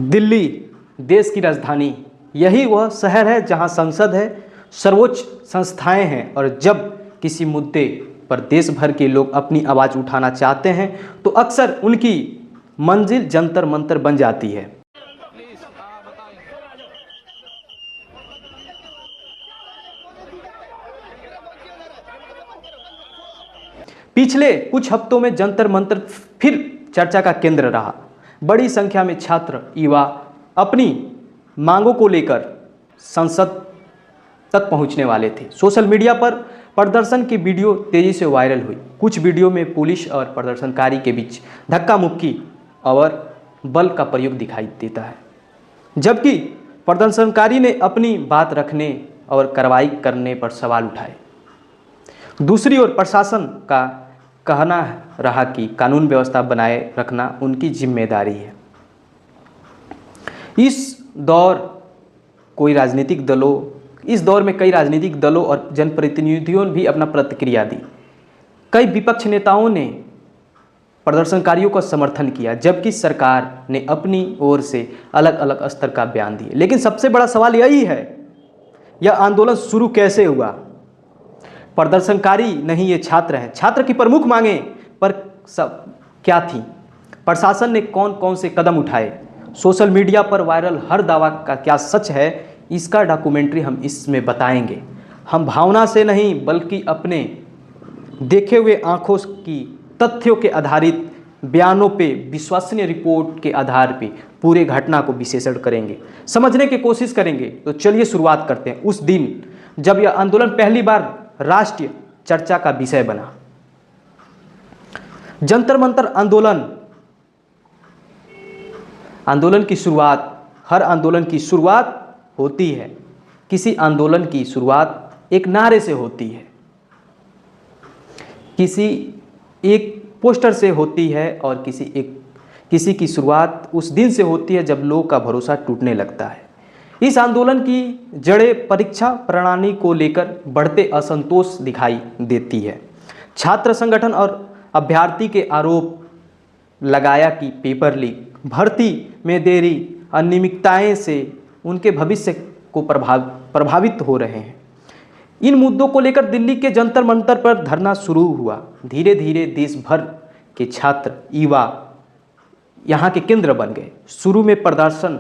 दिल्ली देश की राजधानी, यही वह शहर है जहां संसद है, सर्वोच्च संस्थाएं हैं और जब किसी मुद्दे पर देश भर के लोग अपनी आवाज़ उठाना चाहते हैं तो अक्सर उनकी मंजिल जंतर मंतर बन जाती है। पिछले कुछ हफ्तों में जंतर मंतर फिर चर्चा का केंद्र रहा। बड़ी संख्या में छात्र युवा अपनी मांगों को लेकर संसद तक पहुंचने वाले थे। सोशल मीडिया पर प्रदर्शन की वीडियो तेजी से वायरल हुई। कुछ वीडियो में पुलिस और प्रदर्शनकारी के बीच धक्का मुक्की और बल का प्रयोग दिखाई देता है, जबकि प्रदर्शनकारी ने अपनी बात रखने और कार्रवाई करने पर सवाल उठाए। दूसरी ओर प्रशासन का कहना रहा कि कानून व्यवस्था बनाए रखना उनकी जिम्मेदारी है। इस दौर में कई राजनीतिक दलों और जनप्रतिनिधियों ने भी अपना प्रतिक्रिया दी। कई विपक्ष नेताओं ने प्रदर्शनकारियों का समर्थन किया, जबकि सरकार ने अपनी ओर से अलग अलग स्तर का बयान दिए। लेकिन सबसे बड़ा सवाल यही है, यह आंदोलन शुरू कैसे हुआ? प्रदर्शनकारी नहीं, ये छात्र हैं। छात्र की प्रमुख मांगें पर सब क्या थी? प्रशासन ने कौन कौन से कदम उठाए? सोशल मीडिया पर वायरल हर दावा का क्या सच है? इसका डॉक्यूमेंट्री हम इसमें बताएंगे। हम भावना से नहीं बल्कि अपने देखे हुए आंखों की तथ्यों के आधारित बयानों पे, विश्वसनीय रिपोर्ट के आधार पे पूरे घटना को विश्लेषण करेंगे, समझने की कोशिश करेंगे। तो चलिए शुरुआत करते हैं उस दिन जब यह आंदोलन पहली बार राष्ट्रीय चर्चा का विषय बना। जंतर मंतर आंदोलन की शुरुआत, हर आंदोलन की शुरुआत होती है, किसी आंदोलन की शुरुआत एक नारे से होती है, किसी एक पोस्टर से होती है और किसी की शुरुआत उस दिन से होती है जब लोगों का भरोसा टूटने लगता है। इस आंदोलन की जड़ें परीक्षा प्रणाली को लेकर बढ़ते असंतोष दिखाई देती है। छात्र संगठन और अभ्यर्थी के आरोप लगाया कि पेपर लीक, भर्ती में देरी, अनियमितताएं से उनके भविष्य को प्रभावित हो रहे हैं। इन मुद्दों को लेकर दिल्ली के जंतर मंतर पर धरना शुरू हुआ। धीरे धीरे देश भर के छात्र युवा यहाँ के केंद्र बन गए। शुरू में प्रदर्शन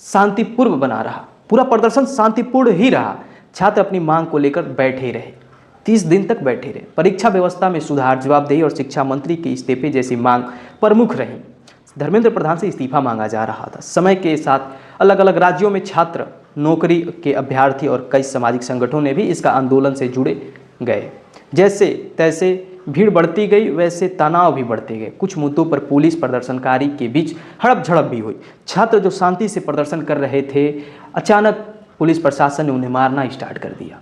शांतिपूर्ण बना रहा, पूरा प्रदर्शन शांतिपूर्ण ही रहा। छात्र अपनी मांग को लेकर बैठे रहे, 30 दिन तक बैठे रहे। परीक्षा व्यवस्था में सुधार, जवाबदेही और शिक्षा मंत्री के इस्तीफे जैसी मांग प्रमुख रही। धर्मेंद्र प्रधान से इस्तीफा मांगा जा रहा था। समय के साथ अलग अलग राज्यों में छात्र, नौकरी के अभ्यर्थी और कई सामाजिक संगठनों ने भी इसका आंदोलन से जुड़े गए। जैसे तैसे भीड़ बढ़ती गई, वैसे तनाव भी बढ़ते गए। कुछ मुद्दों पर पुलिस प्रदर्शनकारी के बीच हड़प झड़प भी हुई। छात्र जो शांति से प्रदर्शन कर रहे थे, अचानक पुलिस प्रशासन ने उन्हें मारना स्टार्ट कर दिया।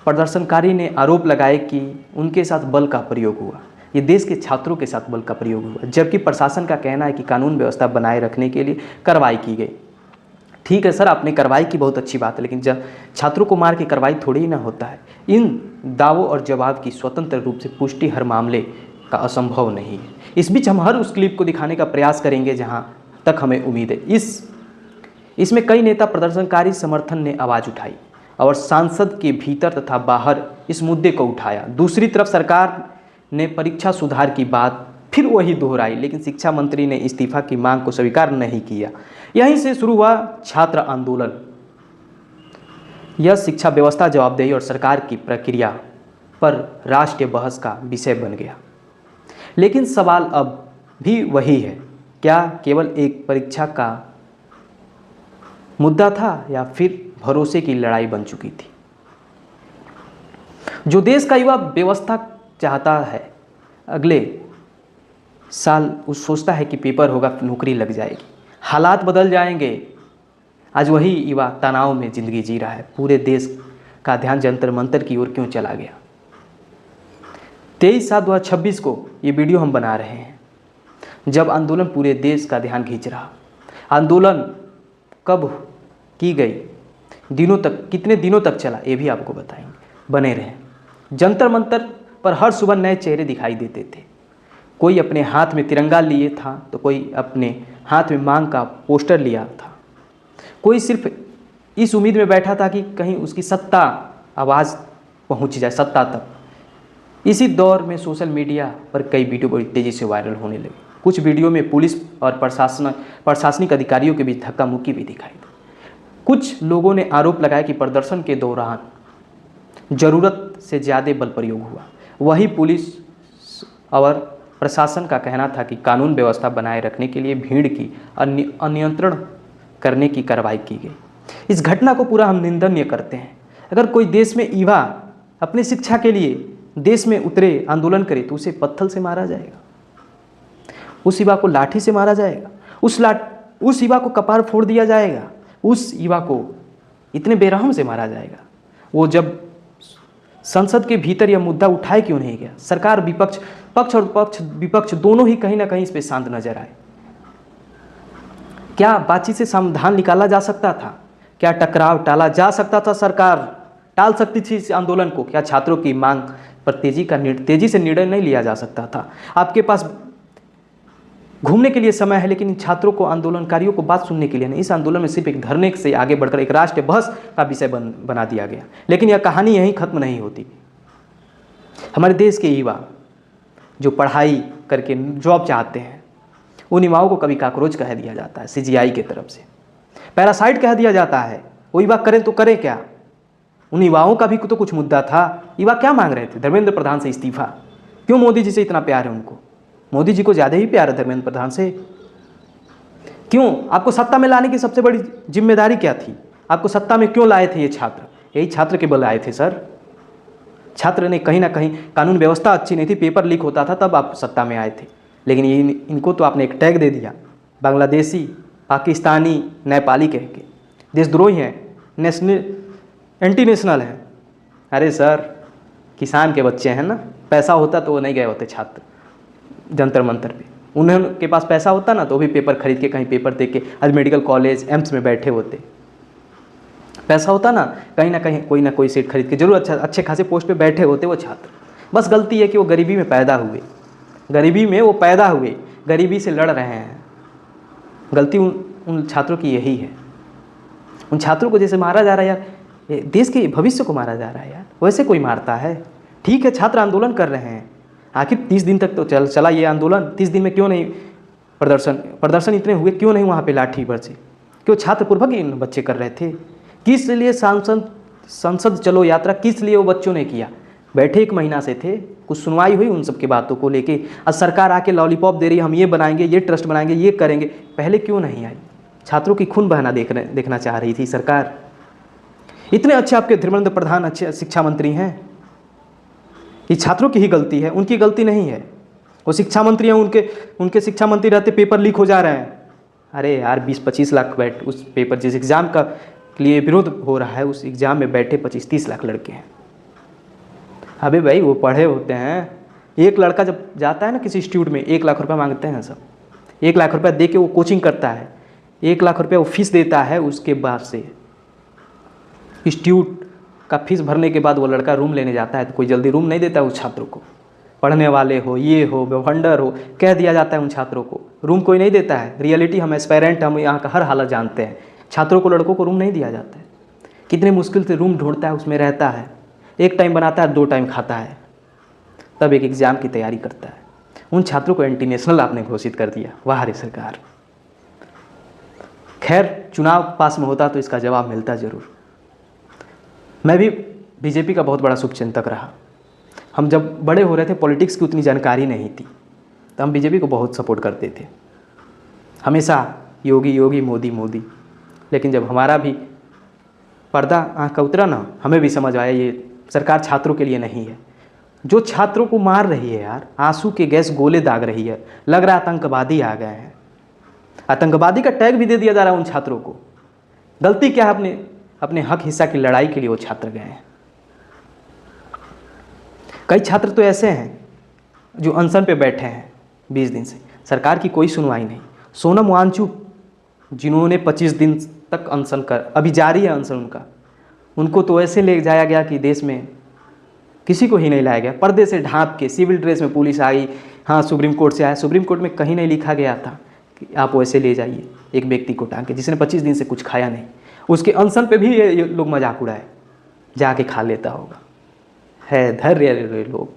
प्रदर्शनकारी ने आरोप लगाए कि उनके साथ बल का प्रयोग हुआ। ये देश के छात्रों के साथ बल का प्रयोग हुआ, जबकि प्रशासन का कहना है कि कानून व्यवस्था बनाए रखने के लिए कार्रवाई की गई। ठीक है सर, आपने कार्रवाई की, बहुत अच्छी बात है, लेकिन जब छात्रों को मार के कार्रवाई थोड़ी ही ना होता है। इन दावों और जवाब की स्वतंत्र रूप से पुष्टि हर मामले का असंभव नहीं है। इस बीच हम हर उस क्लिप को दिखाने का प्रयास करेंगे जहां तक हमें उम्मीद है। इसमें कई नेता प्रदर्शनकारी समर्थन ने आवाज़ उठाई और सांसद के भीतर तथा बाहर इस मुद्दे को उठाया। दूसरी तरफ सरकार ने परीक्षा सुधार की बात फिर वही दोहराई, लेकिन शिक्षा मंत्री ने इस्तीफा की मांग को स्वीकार नहीं किया। यहीं से शुरू हुआ छात्र आंदोलन। यह शिक्षा व्यवस्था, जवाबदेही और सरकार की प्रक्रिया पर राष्ट्रीय बहस का विषय बन गया। लेकिन सवाल अब भी वही है, क्या केवल एक परीक्षा का मुद्दा था या फिर भरोसे की लड़ाई बन चुकी थी? जो देश का युवा व्यवस्था चाहता है, अगले साल उस सोचता है कि पेपर होगा, नौकरी लग जाएगी, हालात बदल जाएंगे। आज वही युवा तनाव में ज़िंदगी जी रहा है। पूरे देश का ध्यान जंतर मंतर की ओर क्यों चला गया? 23/7/2026 को ये वीडियो हम बना रहे हैं, जब आंदोलन पूरे देश का ध्यान खींच रहा। आंदोलन कब की गई, दिनों तक, कितने दिनों तक चला, ये भी आपको बताएंगे। बने रहें। जंतर मंतर पर हर सुबह नए चेहरे दिखाई देते थे। कोई अपने हाथ में तिरंगा लिए था तो कोई अपने हाथ में मांग का पोस्टर लिया था। कोई सिर्फ इस उम्मीद में बैठा था कि कहीं उसकी सत्ता आवाज़ पहुंच जाए, सत्ता तक। इसी दौर में सोशल मीडिया पर कई वीडियो बड़ी तेज़ी से वायरल होने लगे। कुछ वीडियो में पुलिस और प्रशासनिक अधिकारियों के बीच धक्का मुक्की भी दिखाई दी। कुछ लोगों ने आरोप लगाया कि प्रदर्शन के दौरान ज़रूरत से ज़्यादा बल प्रयोग हुआ। वही पुलिस और प्रशासन का कहना था कि कानून व्यवस्था बनाए रखने के लिए भीड़ की नियंत्रण करने की कार्रवाई की गई। इस घटना को पूरा हम निंदनीय करते हैं। अगर कोई देश में युवा अपनी शिक्षा के लिए देश में उतरे, आंदोलन करे, तो उसे पत्थर से मारा जाएगा, उस युवा को लाठी से मारा जाएगा, उस युवा को कपार फोड़ दिया जाएगा, उस युवा को इतने बेरहम से मारा जाएगा। वो जब संसद के भीतर यह मुद्दा उठाए क्यों नहीं गया? सरकार पक्ष और विपक्ष दोनों ही कहीं ना कहीं इस पर शांत नजर आए। क्या बातचीत से समाधान निकाला जा सकता था? क्या टकराव टाला जा सकता था? सरकार टाल सकती थी इस आंदोलन को? क्या छात्रों की मांग पर तेजी से निर्णय नहीं लिया जा सकता था? आपके पास घूमने के लिए समय है, लेकिन इन छात्रों को, आंदोलनकारियों को बात सुनने के लिए नहीं। इस आंदोलन में सिर्फ एक धरने से आगे बढ़कर एक राष्ट्रीय बहस का विषय बना दिया गया। लेकिन यह कहानी यहीं खत्म नहीं होती। हमारे देश के युवा जो पढ़ाई करके जॉब चाहते हैं, उन युवाओं को कभी कॉकरोच कह दिया जाता है CGI की तरफ से, पैरासाइट कह दिया जाता है। वो युवा करें तो करें क्या? उन युवाओं का भी तो कुछ मुद्दा था। युवा क्या मांग रहे थे? धर्मेंद्र प्रधान से इस्तीफा। क्यों मोदी जी से इतना प्यार है उनको? मोदी जी को ज़्यादा ही प्यार है धर्मेंद्र प्रधान से। क्यों? आपको सत्ता में लाने की सबसे बड़ी जिम्मेदारी क्या थी? आपको सत्ता में क्यों लाए थे ये छात्र? यही छात्र के बल आए थे सर। छात्र ने कहीं ना कहीं, कानून व्यवस्था अच्छी नहीं थी, पेपर लीक होता था, तब आप सत्ता में आए थे। लेकिन इनको तो आपने एक टैग दे दिया, बांग्लादेशी, पाकिस्तानी, नेपाली कह के। देशद्रोही हैं, एंटी नेशनल हैं। अरे सर, किसान के बच्चे हैं ना, पैसा होता तो वो नहीं गए होते छात्र जंतर मंतर पे। उनके पास पैसा होता ना तो वो भी पेपर खरीद के, कहीं पेपर दे के आज मेडिकल कॉलेज, एम्स में बैठे होते। पैसा होता ना, कहीं ना कोई सीट खरीद के जरूर अच्छे खासे पोस्ट पे बैठे होते वो छात्र। बस गलती है कि वो गरीबी में पैदा हुए, गरीबी से लड़ रहे हैं। गलती उन छात्रों की यही है। उन छात्रों को जैसे मारा जा रहा है यार, देश के भविष्य को मारा जा रहा है यार, वैसे कोई मारता है? ठीक है, छात्र आंदोलन कर रहे हैं, आखिर 30 दिन तक तो चला ये आंदोलन। 30 दिन में क्यों नहीं प्रदर्शन इतने हुए? क्यों नहीं वहाँ पे लाठी बरसे? क्यों छात्रपूर्वक इन बच्चे कर रहे थे? किस लिए संसद चलो यात्रा किस लिए वो बच्चों ने किया? बैठे 1 महीना से थे, कुछ सुनवाई हुई उन सब की बातों को लेके? आज सरकार आके लॉलीपॉप दे रही है, हम ये बनाएंगे, ये ट्रस्ट बनाएंगे, ये करेंगे। पहले क्यों नहीं आई? छात्रों की खून बहाना देखना चाह रही थी सरकार। इतने अच्छे आपके धर्मेंद्र प्रधान अच्छे शिक्षा मंत्री हैं, ये छात्रों की ही गलती है, उनकी गलती नहीं है। वो शिक्षा मंत्री हैं, उनके शिक्षा मंत्री रहते पेपर लीक हो जा रहे हैं। अरे यार, 20-25 लाख बैठ उस पेपर, जिस एग्ज़ाम का लिए विरोध हो रहा है, उस एग्ज़ाम में बैठे 25-30 लाख लड़के हैं। अबे भाई, वो पढ़े होते हैं। एक लड़का जब जाता है ना किसी इंस्टीट्यूट में, 1 लाख रुपये मांगते हैं सब। 1 लाख रुपये दे के वो कोचिंग करता है, 1 लाख रुपये वो फीस देता है। उसके बाद से इंस्टीट्यूट का फीस भरने के बाद वो लड़का रूम लेने जाता है, तो कोई जल्दी रूम नहीं देता उस छात्रों को। पढ़ने वाले हो, ये हो, बेफंडर हो, कह दिया जाता है उन छात्रों को। रूम कोई नहीं देता है। रियलिटी, हम एस्पायरेंट, हम यहाँ का हर हालत जानते हैं। छात्रों को, लड़कों को रूम नहीं दिया जाता है। कितने मुश्किल से रूम ढूंढता है, उसमें रहता है, 1 टाइम बनाता है, 2 टाइम खाता है, तब एक एग्ज़ाम की तैयारी करता है। उन छात्रों को एंटी नेशनल आपने घोषित कर दिया। वाह रे सरकार। खैर, चुनाव पास में होता तो इसका जवाब मिलता ज़रूर। मैं भी बीजेपी का बहुत बड़ा शुभचिंतक रहा। हम जब बड़े हो रहे थे, पॉलिटिक्स की उतनी जानकारी नहीं थी, तो हम बीजेपी को बहुत सपोर्ट करते थे, हमेशा योगी योगी, मोदी मोदी। लेकिन जब हमारा भी पर्दा आँख का उतरा ना, हमें भी समझ आया ये सरकार छात्रों के लिए नहीं है। जो छात्रों को मार रही है यार, आंसू के गैस गोले दाग रही है, लग रहा है आतंकवादी आ गए हैं। आतंकवादी का टैग भी दे दिया जा रहा है उन छात्रों को। गलती क्या है? अपने हक हिस्सा की लड़ाई के लिए वो छात्र गए हैं। कई छात्र तो ऐसे हैं जो अनशन पे बैठे हैं 20 दिन से, सरकार की कोई सुनवाई नहीं। सोनम वांगचुक, जिन्होंने 25 दिन तक अनशन अभी जारी है अनशन उनका, उनको तो ऐसे ले जाया गया कि देश में किसी को ही नहीं लाया गया। पर्दे से ढांप के, सिविल ड्रेस में पुलिस आई, हाँ सुप्रीम कोर्ट से आया। सुप्रीम कोर्ट में कहीं नहीं लिखा गया था कि आप वैसे ले जाइए एक व्यक्ति को टांग के जिसने 25 दिन से कुछ खाया नहीं, उसके अनशन पे भी ये लोग मजाक उड़ाए, जाके खा लेता होगा। है धैर्य लोग।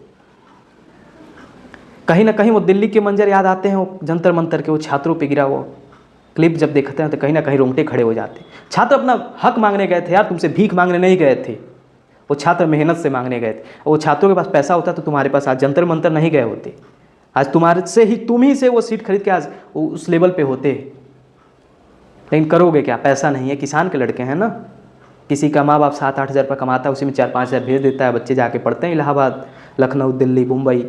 कहीं ना कहीं वो दिल्ली के मंजर याद आते हैं, वो जंतर मंतर के वो छात्रों पे गिरा वो क्लिप जब देखते हैं तो कहीं ना कहीं रोंगटे खड़े हो जाते हैं। छात्र अपना हक मांगने गए थे यार, तुमसे भीख मांगने नहीं गए थे, वो छात्र मेहनत से मांगने गए थे। वो छात्रों के पास पैसा होता तो तुम्हारे पास आज जंतर मंतर नहीं गए होते, आज तुम्हारे से ही तुम ही से वो सीट खरीद के आज उस लेवल पे होते। लेकिन करोगे क्या, पैसा नहीं है, किसान के लड़के हैं ना, किसी का माँ बाप 7-8 हज़ार रुपये कमाता है, उसी में 4-5 हज़ार भेज देता है, बच्चे जाके पढ़ते हैं इलाहाबाद, लखनऊ, दिल्ली, मुंबई,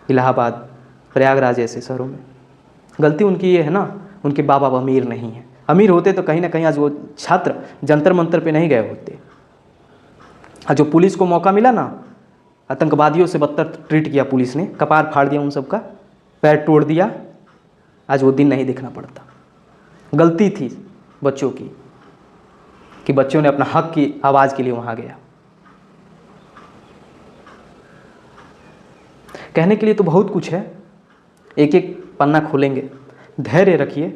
इलाहाबाद, प्रयागराज ऐसे शहरों में। गलती उनकी ये है ना, उनके बाप बाप अमीर नहीं है। अमीर होते तो कहीं ना कहीं आज वो छात्र जंतर मंतर पे नहीं गए होते। आज जो पुलिस को मौका मिला ना, आतंकवादियों से बदतर ट्रीट किया पुलिस ने, कपार फाड़ दिया उन सबका, पैर तोड़ दिया, आज वो दिन नहीं देखना पड़ता। गलती थी बच्चों की कि बच्चों ने अपना हक की आवाज़ के लिए वहाँ गया। कहने के लिए तो बहुत कुछ है, एक एक पन्ना खोलेंगे। धैर्य रखिए,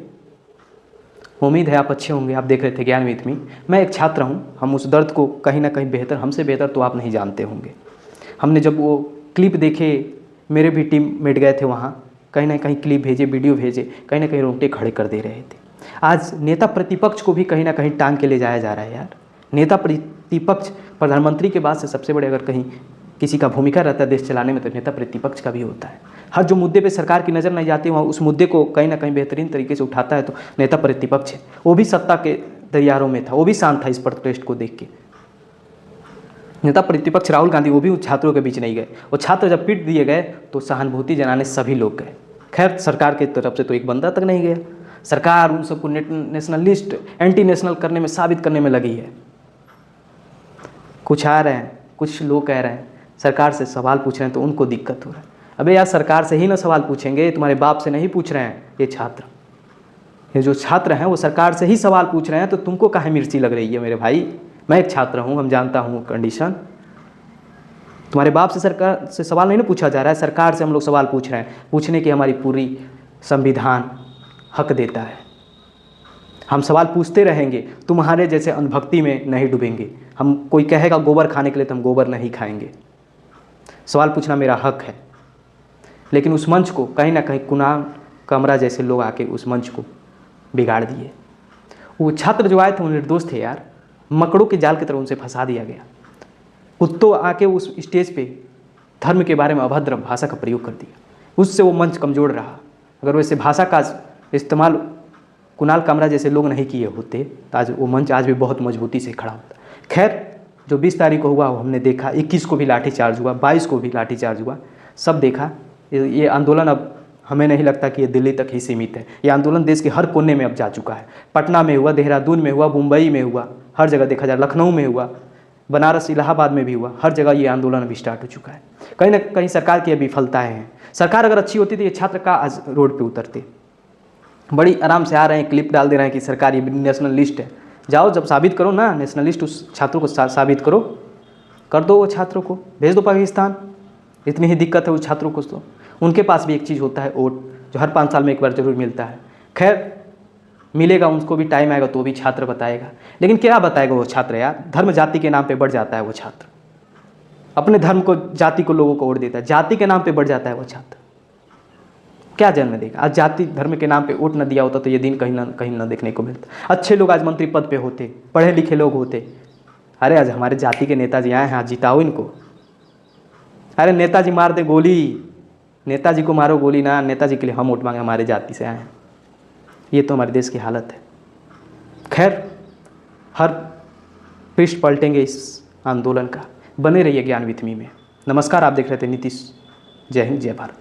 उम्मीद है आप अच्छे होंगे। आप देख रहे थे ज्ञान विथ मी, मैं एक छात्र हूँ। हम उस दर्द को कहीं ना कहीं बेहतर, हमसे बेहतर तो आप नहीं जानते होंगे। हमने जब वो क्लिप देखे, मेरे भी टीम मेट गए थे वहाँ, कहीं ना कहीं क्लिप भेजे, वीडियो भेजे, कहीं ना कहीं रोंगटे खड़े कर दे रहे थे। आज नेता प्रतिपक्ष को भी कहीं ना कहीं टांग के ले जाया जा रहा है यार। नेता प्रतिपक्ष प्रधानमंत्री के बाद से सबसे बड़े अगर कहीं किसी का भूमिका रहता है देश चलाने में तो नेता प्रतिपक्ष का भी होता है। हर जो मुद्दे पे सरकार की नज़र नहीं जाती वहाँ उस मुद्दे को कहीं ना कहीं बेहतरीन तरीके से उठाता है तो नेता प्रतिपक्ष है। वो भी सत्ता के तैयारों में था, वो भी शांत था इस प्रोटेस्ट को देख के। नेता प्रतिपक्ष राहुल गांधी वो भी उन छात्रों के बीच नहीं गए। वो छात्र जब पीट दिए गए तो सहानुभूति जनाने सभी लोग गए। खैर सरकार की तरफ से तो एक बंदा तक नहीं गया। सरकार उन सबको नेशनलिस्ट, एंटी नेशनल करने में, साबित करने में लगी है। कुछ आ रहे हैं, कुछ लोग कह रहे हैं सरकार से सवाल पूछ रहे हैं तो उनको दिक्कत हो रहा है। अबे यार सरकार से ही ना सवाल पूछेंगे, तुम्हारे बाप से नहीं पूछ रहे हैं ये छात्र। ये जो छात्र हैं वो सरकार से ही सवाल पूछ रहे हैं तो तुमको काहे मिर्ची लग रही है मेरे भाई। मैं एक छात्र हूँ, हम जानता हूँ कंडीशन। तुम्हारे बाप से सरकार से सवाल नहीं ना पूछा जा रहा है, सरकार से हम लोग सवाल पूछ रहे हैं। पूछने की हमारी पूरी संविधान हक देता है। हम सवाल पूछते रहेंगे, तुम्हारे जैसे अंधभक्ति में नहीं डूबेंगे। हम कोई कहेगा गोबर खाने के लिए तो हम गोबर नहीं खाएंगे। सवाल पूछना मेरा हक है। लेकिन उस मंच को कहीं ना कहीं कुणाल कमरा जैसे लोग आके उस मंच को बिगाड़ दिए। वो छात्र जो आए थे वो निर्दोष थे यार, मकड़ों के जाल की तरह उनसे फंसा दिया गया। कुत्तों आके उस स्टेज पे धर्म के बारे में अभद्र भाषा का प्रयोग कर दिया, उससे वो मंच कमज़ोर रहा। अगर वैसे भाषा का इस्तेमाल कुणाल कमरा जैसे लोग नहीं किए होते तो आज वो मंच आज भी बहुत मजबूती से खड़ा होता। खैर जो 20 तारीख को हुआ वो हमने देखा, 21 को भी लाठीचार्ज हुआ, 22 को भी लाठीचार्ज हुआ, सब देखा। ये आंदोलन अब हमें नहीं लगता कि ये दिल्ली तक ही सीमित है। ये आंदोलन देश के हर कोने में अब जा चुका है। पटना में हुआ, देहरादून में हुआ, मुंबई में हुआ, हर जगह देखा जाए, लखनऊ में हुआ, बनारस, इलाहाबाद में भी हुआ, हर जगह ये आंदोलन अभी स्टार्ट हो चुका है। कहीं ना कहीं सरकार की विफलताएँ हैं। सरकार अगर अच्छी होती तो ये छात्र का आज रोड पर उतरते। बड़ी आराम से आ रहे हैं, क्लिप डाल दे रहे हैं कि सरकार ये नेशनलिस्ट है। जाओ जब साबित करो ना नेशनलिस्ट, उस छात्रों को साबित करो, कर दो वो छात्रों को, भेज दो पाकिस्तान। इतनी ही दिक्कत है उस छात्रों को तो। उनके पास भी एक चीज़ होता है वोट, जो हर 5 साल में एक बार जरूर मिलता है। खैर मिलेगा, उनको भी टाइम आएगा तो भी छात्र बताएगा। लेकिन क्या बताएगा वो छात्र यार, धर्म जाति के नाम पे बढ़ जाता है वो छात्र। अपने धर्म को, जाति को लोगों को वोट देता है, जाति के नाम पे बढ़ जाता है वो छात्र। क्या जन्म देगा? आज जाति धर्म के नाम पे वोट न दिया होता तो ये दिन कहीं ना देखने को मिलता। अच्छे लोग आज मंत्री पद पे होते, पढ़े लिखे लोग होते। अरे आज हमारे जाति के नेताजी आए हैं, आज जिताओ इनको। अरे नेताजी मार दे गोली, नेताजी को मारो गोली ना, नेताजी के लिए हम वोट मांगे, हमारे जाति से आए हैं। ये तो हमारे देश की हालत है। खैर हर पृष्ठ पलटेंगे इस आंदोलन का। बने रहिए ज्ञान विथ मी में। नमस्कार, आप देख रहे थे नीतीश। जय हिंद, जय भारत।